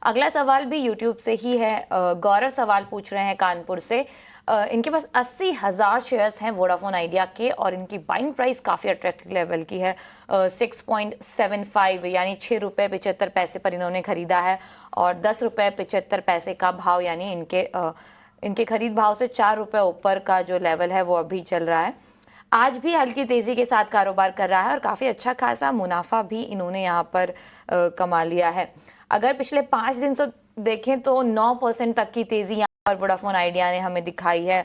अगला सवाल भी यूट्यूब से ही है। गौरव सवाल पूछ रहे हैं कानपुर से। इनके पास 80,000 शेयर्स हैं वोडाफोन आइडिया के और इनकी बाइंग प्राइस काफ़ी अट्रैक्टिव लेवल की है। 6.75 यानी 6 रुपये 75 पैसे पर इन्होंने खरीदा है और 10 रुपये 75 पैसे का भाव यानी इनके खरीद भाव से 4 रुपये ऊपर का जो लेवल है वो अभी चल रहा है। आज भी हल्की तेज़ी के साथ कारोबार कर रहा है और काफ़ी अच्छा खासा मुनाफा भी इन्होंने यहाँ पर कमा लिया है। अगर पिछले 5 दिन से देखें तो 9% तक की तेज़ी यहाँ पर वोडाफोन आइडिया ने हमें दिखाई है।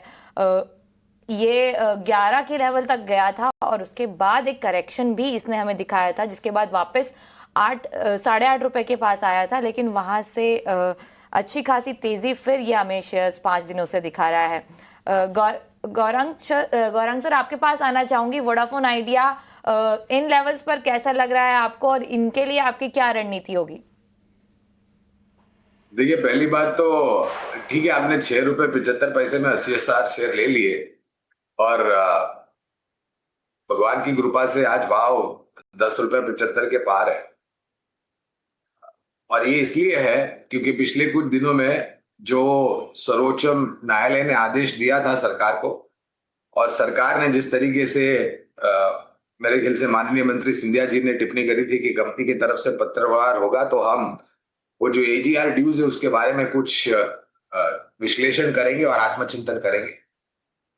ये 11 के लेवल तक गया था और उसके बाद एक करेक्शन भी इसने हमें दिखाया था, जिसके बाद वापस 8-8.5 रुपये के पास आया था, लेकिन वहाँ से अच्छी खासी तेज़ी फिर ये हमें शेयर्स 5 दिनों से दिखा रहा है। गौरांग सर, आपके पास आना चाहूंगी। वोडाफोन आइडिया इन लेवल्स पर कैसा लग रहा है आपको और इनके लिए आपकी क्या रणनीति होगी? देखिए, पहली बात तो ठीक है, आपने 6 रुपये 75 पैसे में 80,000 शेयर ले लिए और भगवान की कृपा से आज भाव 10 रुपये 75 के पार है। और ये इसलिए है क्योंकि पिछले कुछ दिनों में जो सर्वोच्च न्यायालय ने आदेश दिया था सरकार को, और सरकार ने जिस तरीके से मेरे ख्याल से माननीय मंत्री सिंधिया जी ने टिप्पणी करी थी कि कंपनी की तरफ से पत्रव्यवहार होगा तो हम वो जो एजीआर ड्यूज है उसके बारे में कुछ विश्लेषण करेंगे और आत्मचिंतन करेंगे।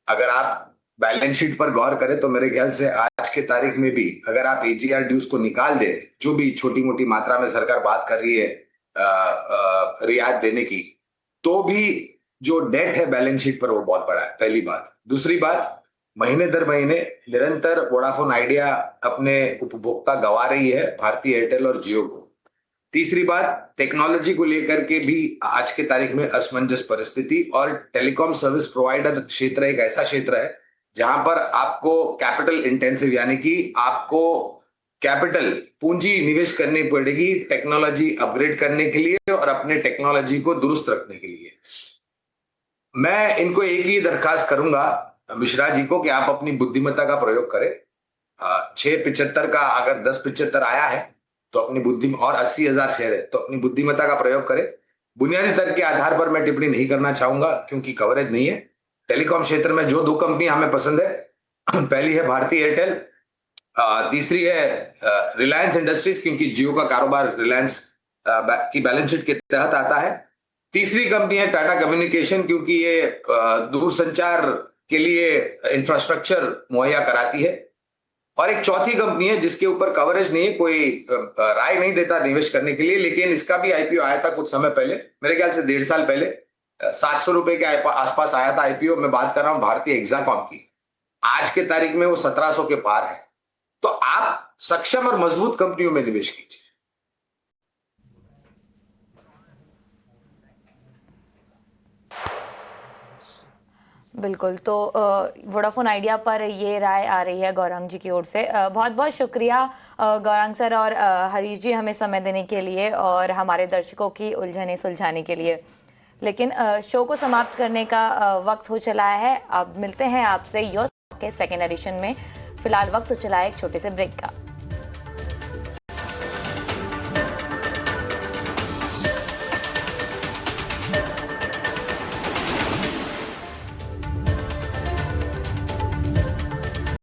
अगर आप बैलेंस शीट पर गौर करें तो मेरे ख्याल से आज के तारीख में भी अगर आप एजीआर ड्यूज को निकाल दे, जो भी छोटी मोटी मात्रा में सरकार बात कर रही है रियायत देने की, तो भी जो डेट है बैलेंस शीट पर वो बहुत बड़ा है, पहली बात। दूसरी बात, महीने दर महीने निरंतर वोडाफोन आइडिया अपने उपभोक्ता गंवा रही है भारती एयरटेल और जियो को। तीसरी बात, टेक्नोलॉजी को लेकर के भी आज के तारीख में असमंजस परिस्थिति, और टेलीकॉम सर्विस प्रोवाइडर क्षेत्र एक ऐसा क्षेत्र है जहां पर आपको कैपिटल इंटेंसिव यानी कि आपको कैपिटल पूंजी निवेश करनी पड़ेगी टेक्नोलॉजी अपग्रेड करने के लिए और अपने टेक्नोलॉजी को दुरुस्त रखने के लिए। मैं इनको एक ही दरखास्त करूंगा मिश्रा जी को कि आप अपनी बुद्धिमत्ता का प्रयोग करें। 6.75 का अगर 10.75 आया है तो अपनी बुद्धि, और 80,000 शेयर है तो अपनी बुद्धिमत्ता का प्रयोग करें। बुनियादी तर्क के आधार पर मैं टिप्पणी नहीं करना चाहूंगा क्योंकि कवरेज नहीं है। टेलीकॉम क्षेत्र में जो 2 कंपनियां हमें पसंद है, पहली है भारती एयरटेल, तीसरी है रिलायंस इंडस्ट्रीज, क्योंकि जियो का कारोबार रिलायंस की बैलेंस शीट के तहत आता है। तीसरी कंपनी है टाटा कम्युनिकेशन, क्योंकि ये दूरसंचार के लिए इंफ्रास्ट्रक्चर मुहैया कराती है। और एक चौथी कंपनी है जिसके ऊपर कवरेज नहीं है, कोई राय नहीं देता निवेश करने के लिए, लेकिन इसका भी आईपीओ आया था कुछ समय पहले, मेरे ख्याल से 1.5 साल पहले, 700 रुपए के आसपास आया था आईपीओ। मैं बात कर रहा हूं भारतीय एक्साकॉम की। आज के तारीख में वो 1700 के पार है। तो आप सक्षम और मजबूत कंपनियों में निवेश कीजिए। बिल्कुल, तो वोडाफोन आइडिया पर ये राय आ रही है गौरांग जी की ओर से। बहुत बहुत शुक्रिया गौरांग सर और हरीश जी, हमें समय देने के लिए और हमारे दर्शकों की उलझनें सुलझाने के लिए। लेकिन शो को समाप्त करने का वक्त हो चला है। अब मिलते हैं आपसे योस के सेकेंड एडिशन में। फिलहाल वक्त हो चला है एक छोटे से ब्रेक का।